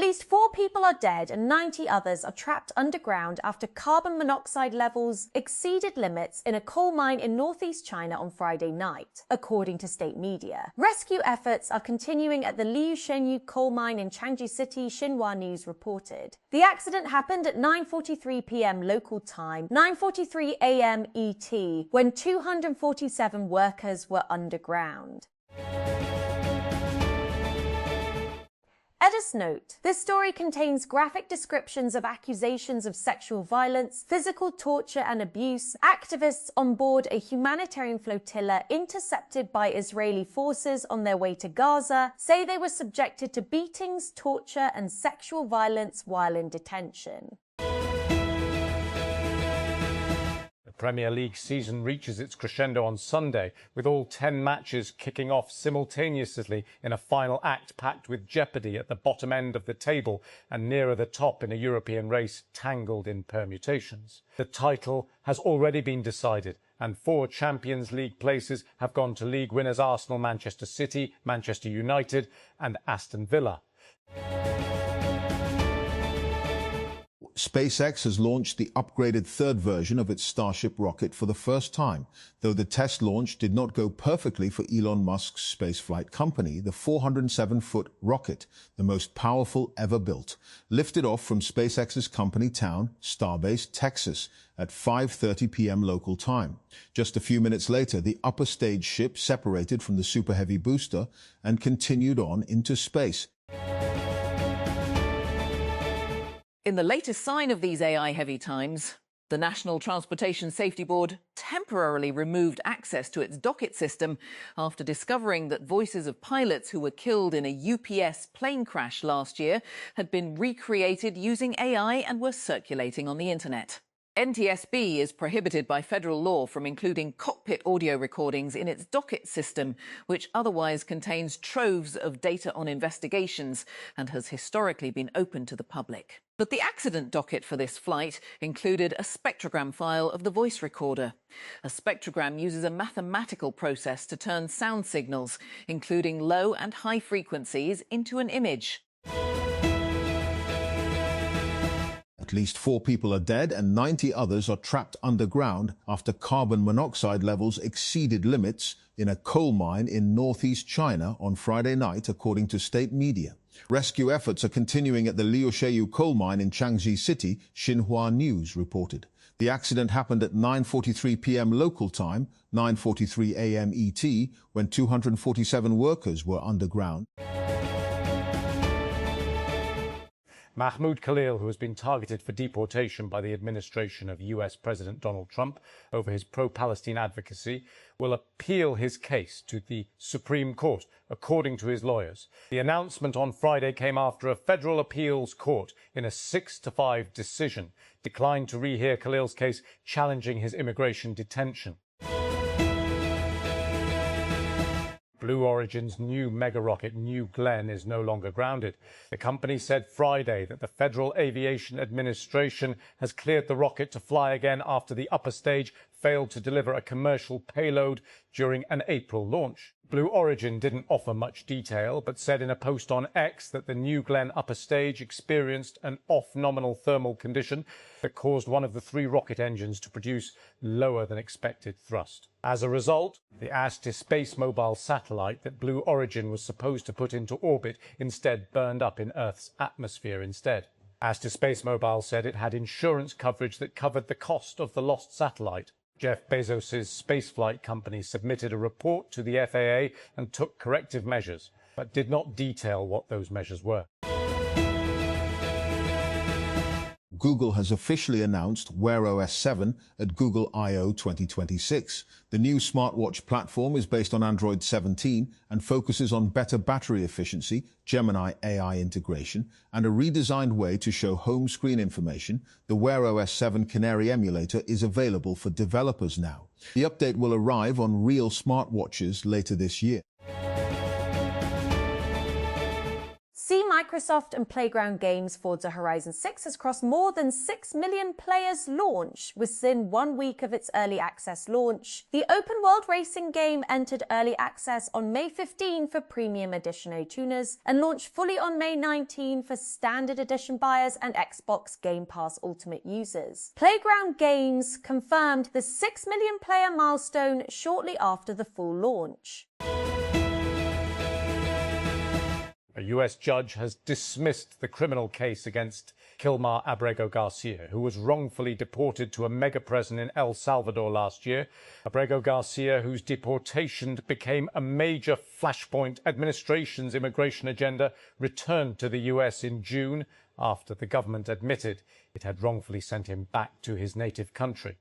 least 4 people are dead and 90 others are trapped underground after carbon monoxide levels exceeded limits in a coal mine in northeast China on Friday night, according to state media. Rescue efforts are continuing at the Liu coal mine in Changji City, Xinhua News reported. The accident happened at 9:43 p.m. local time, 9:43 a.m. ET, when 247 workers were underground. Editors note, this story contains graphic descriptions of accusations of sexual violence, physical torture and abuse. Activists on board a humanitarian flotilla intercepted by Israeli forces on their way to Gaza say they were subjected to beatings, torture and sexual violence while in detention. The Premier League season reaches its crescendo on Sunday, with all 10 matches kicking off simultaneously in a final act packed with jeopardy at the bottom end of the table and nearer the top in a European race tangled in permutations. The title has already been decided, and 4 Champions League places have gone to league winners Arsenal, Manchester City, Manchester United and Aston Villa. SpaceX has launched the upgraded third version of its Starship rocket for the first time. Though the test launch did not go perfectly for Elon Musk's spaceflight company, the 407-foot rocket, the most powerful ever built, lifted off from SpaceX's company town, Starbase, Texas, at 5:30 p.m. local time. Just a few minutes later, the upper stage ship separated from the Super Heavy booster and continued on into space. In the latest sign of these AI-heavy times, the National Transportation Safety Board temporarily removed access to its docket system after discovering that voices of pilots who were killed in a UPS plane crash last year had been recreated using AI and were circulating on the internet. NTSB is prohibited by federal law from including cockpit audio recordings in its docket system, which otherwise contains troves of data on investigations and has historically been open to the public. But the accident docket for this flight included a spectrogram file of the voice recorder. A spectrogram uses a mathematical process to turn sound signals, including low and high frequencies, into an image. At least 4 people are dead and 90 others are trapped underground after carbon monoxide levels exceeded limits in a coal mine in northeast China on Friday night, according to state media. Rescue efforts are continuing at the Liu coal mine in Changji City, Xinhua News reported. The accident happened at 9:43 p.m. local time, 9:43 a.m. ET, when 247 workers were underground. Mahmoud Khalil, who has been targeted for deportation by the administration of US President Donald Trump over his pro-Palestine advocacy, will appeal his case to the Supreme Court, according to his lawyers. The announcement on Friday came after a federal appeals court, in a 6-5 decision, declined to rehear Khalil's case challenging his immigration detention. Blue Origin's new mega-rocket New Glenn is no longer grounded. The company said Friday that the Federal Aviation Administration has cleared the rocket to fly again after the upper stage failed to deliver a commercial payload during an April launch. Blue Origin didn't offer much detail, but said in a post on X that the New Glenn upper stage experienced an off-nominal thermal condition that caused one of the 3 rocket engines to produce lower than expected thrust. As a result, the ASTI space mobile satellite that Blue Origin was supposed to put into orbit instead burned up in Earth's atmosphere instead. ASTI Space Mobile said it had insurance coverage that covered the cost of the lost satellite. Jeff Bezos' spaceflight company submitted a report to the FAA and took corrective measures, but did not detail what those measures were. Google has officially announced Wear OS 7 at Google I/O 2026. The new smartwatch platform is based on Android 17 and focuses on better battery efficiency, Gemini AI integration, and a redesigned way to show home screen information. The Wear OS 7 Canary emulator is available for developers now. The update will arrive on real smartwatches later this year. See Microsoft and Playground Games' Forza Horizon 6 has crossed more than 6 million players' launch within 1 week of its early access launch. The open-world racing game entered early access on May 15 for Premium Edition tuners and launched fully on May 19 for Standard Edition buyers and Xbox Game Pass Ultimate users. Playground Games confirmed the 6 million player milestone shortly after the full launch. A US judge has dismissed the criminal case against Kilmar Abrego Garcia, who was wrongfully deported to a mega prison in El Salvador last year. Abrego Garcia, whose deportation became a major flashpoint administration's immigration agenda, returned to the US in June after the government admitted it had wrongfully sent him back to his native country.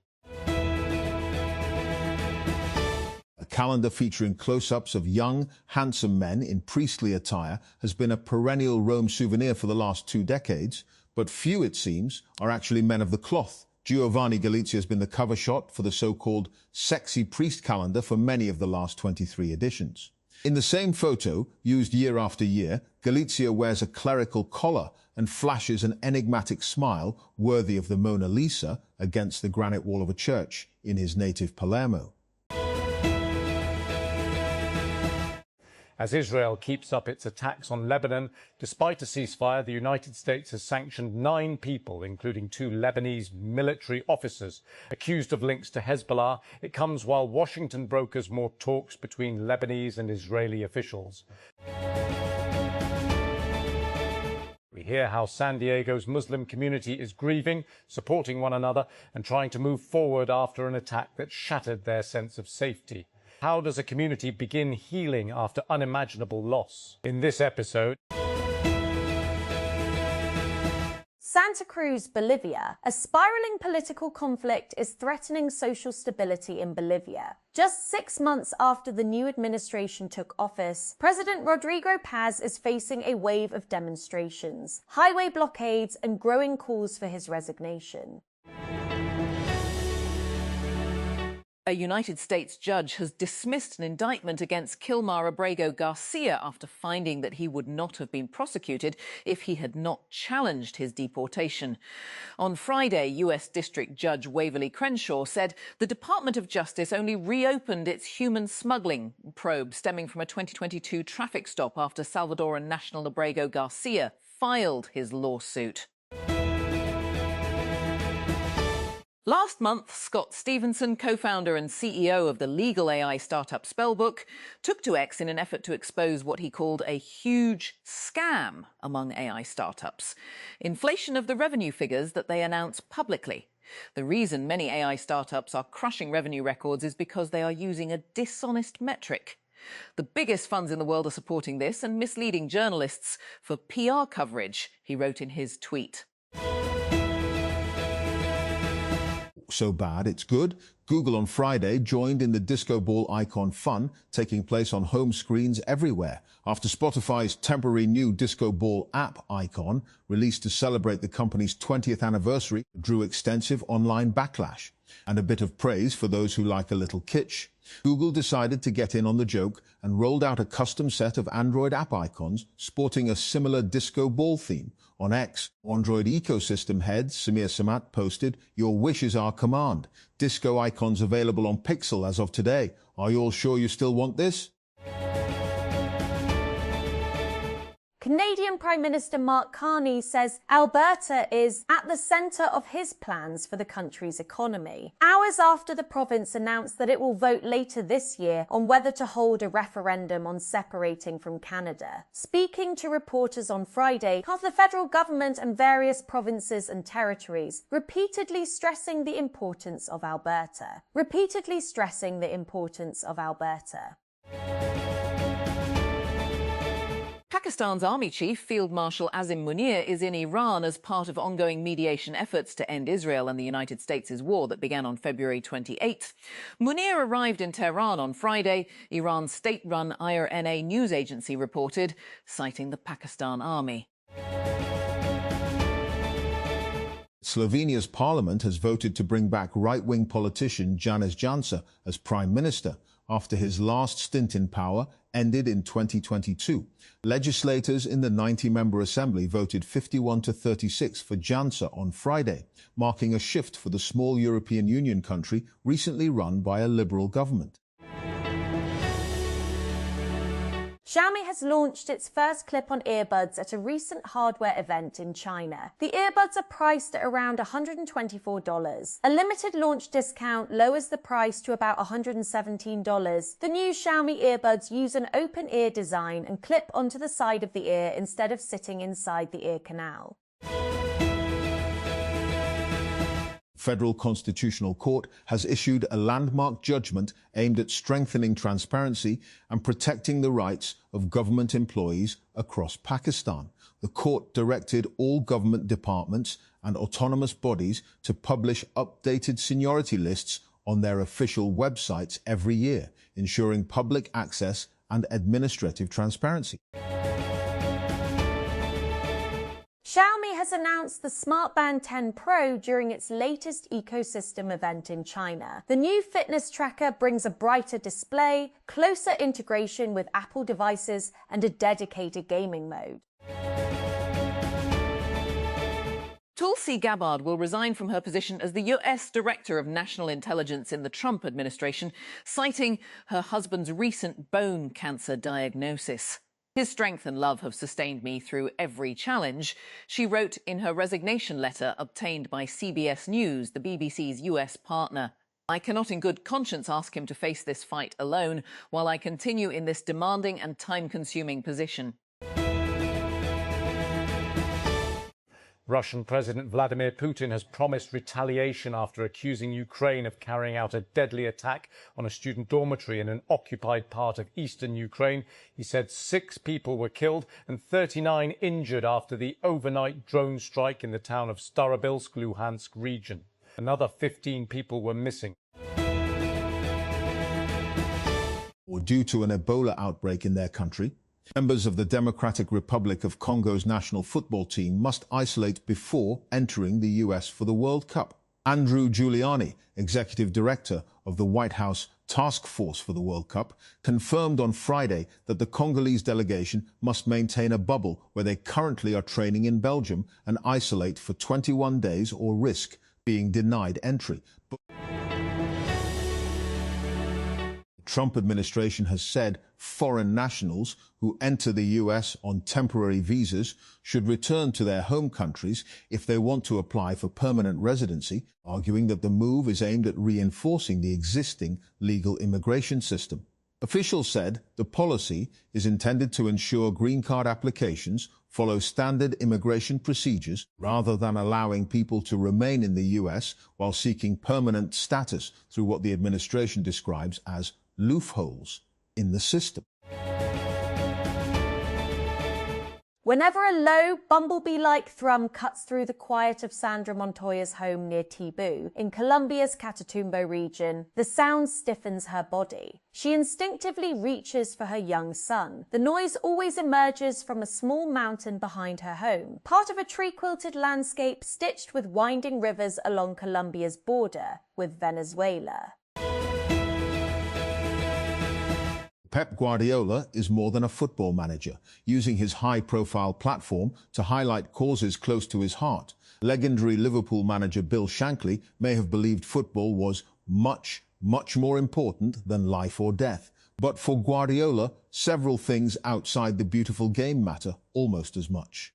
A calendar featuring close-ups of young, handsome men in priestly attire has been a perennial Rome souvenir for the last 2 decades, but few, it seems, are actually men of the cloth. Giovanni Galizia has been the cover shot for the so-called sexy priest calendar for many of the last 23 editions. In the same photo, used year after year, Galizia wears a clerical collar and flashes an enigmatic smile worthy of the Mona Lisa against the granite wall of a church in his native Palermo. As Israel keeps up its attacks on Lebanon, despite a ceasefire, the United States has sanctioned 9 people, including 2 Lebanese military officers, accused of links to Hezbollah. It comes while Washington brokers more talks between Lebanese and Israeli officials. We hear how San Diego's Muslim community is grieving, supporting one another, and trying to move forward after an attack that shattered their sense of safety. How does a community begin healing after unimaginable loss? In this episode, Santa Cruz, Bolivia. A spiraling political conflict is threatening social stability in Bolivia. Just 6 months after the new administration took office, President Rodrigo Paz is facing a wave of demonstrations, highway blockades, and growing calls for his resignation. A United States judge has dismissed an indictment against Kilmar Abrego Garcia after finding that he would not have been prosecuted if he had not challenged his deportation. On Friday, US District Judge Waverly Crenshaw said the Department of Justice only reopened its human smuggling probe stemming from a 2022 traffic stop after Salvadoran national Abrego Garcia filed his lawsuit. Last month, Scott Stevenson, co-founder and CEO of the legal AI startup Spellbook, took to X in an effort to expose what he called a huge scam among AI startups: inflation of the revenue figures that they announce publicly. The reason many AI startups are crushing revenue records is because they are using a dishonest metric. The biggest funds in the world are supporting this and misleading journalists for PR coverage, he wrote in his tweet. So bad it's good. Google on Friday joined in the disco ball icon fun taking place on home screens everywhere after Spotify's temporary new disco ball app icon, released to celebrate the company's 20th anniversary, drew extensive online backlash and a bit of praise for those who like a little kitsch. Google decided to get in on the joke and rolled out a custom set of Android app icons sporting a similar disco ball theme. On X, Android ecosystem head Samir Samat posted, "Your wish is our command. Disco icons available on Pixel as of today. Are you all sure you still want this?" Canadian Prime Minister Mark Carney says Alberta is at the centre of his plans for the country's economy, hours after the province announced that it will vote later this year on whether to hold a referendum on separating from Canada. Speaking to reporters on Friday, the federal government and various provinces and territories repeatedly stressing the importance of Alberta. Pakistan's army chief, Field Marshal Azim Munir, is in Iran as part of ongoing mediation efforts to end Israel and the United States' war that began on February 28th. Munir arrived in Tehran on Friday, Iran's state-run IRNA news agency reported, citing the Pakistan army. Slovenia's parliament has voted to bring back right-wing politician Janez Janša as prime minister after his last stint in power ended in 2022. Legislators in the 90-member assembly voted 51-36 for Janša on Friday, marking a shift for the small European Union country recently run by a liberal government. Xiaomi has launched its first clip-on earbuds at a recent hardware event in China. The earbuds are priced at around $124. A limited launch discount lowers the price to about $117. The new Xiaomi earbuds use an open ear design and clip onto the side of the ear instead of sitting inside the ear canal. Federal Constitutional Court has issued a landmark judgment aimed at strengthening transparency and protecting the rights of government employees across Pakistan. The court directed all government departments and autonomous bodies to publish updated seniority lists on their official websites every year, ensuring public access and administrative transparency. Xiaomi has announced the Smart Band 10 Pro during its latest ecosystem event in China. The new fitness tracker brings a brighter display, closer integration with Apple devices, and a dedicated gaming mode. Tulsi Gabbard will resign from her position as the US Director of National Intelligence in the Trump administration, citing her husband's recent bone cancer diagnosis. His strength and love have sustained me through every challenge, she wrote in her resignation letter obtained by CBS News, the BBC's US partner. I cannot in good conscience ask him to face this fight alone while I continue in this demanding and time-consuming position. Russian President Vladimir Putin has promised retaliation after accusing Ukraine of carrying out a deadly attack on a student dormitory in an occupied part of eastern Ukraine. He said 6 people were killed and 39 injured after the overnight drone strike in the town of Starobilsk, Luhansk region. Another 15 people were missing. Due to an Ebola outbreak in their country, members of the Democratic Republic of Congo's national football team must isolate before entering the US for the World Cup. Andrew Giuliani, executive director of the White House Task Force for the World Cup, confirmed on Friday that the Congolese delegation must maintain a bubble where they currently are training in Belgium and isolate for 21 days or risk being denied entry. The Trump administration has said foreign nationals who enter the US on temporary visas should return to their home countries if they want to apply for permanent residency, arguing that the move is aimed at reinforcing the existing legal immigration system. Officials said the policy is intended to ensure green card applications follow standard immigration procedures rather than allowing people to remain in the US while seeking permanent status through what the administration describes as loopholes in the system. Whenever a low, bumblebee-like thrum cuts through the quiet of Sandra Montoya's home near Tibu, in Colombia's Catatumbo region, the sound stiffens her body. She instinctively reaches for her young son. The noise always emerges from a small mountain behind her home, part of a tree-quilted landscape stitched with winding rivers along Colombia's border with Venezuela. Pep Guardiola is more than a football manager, using his high-profile platform to highlight causes close to his heart. Legendary Liverpool manager Bill Shankly may have believed football was much more important than life or death. But for Guardiola, several things outside the beautiful game matter almost as much.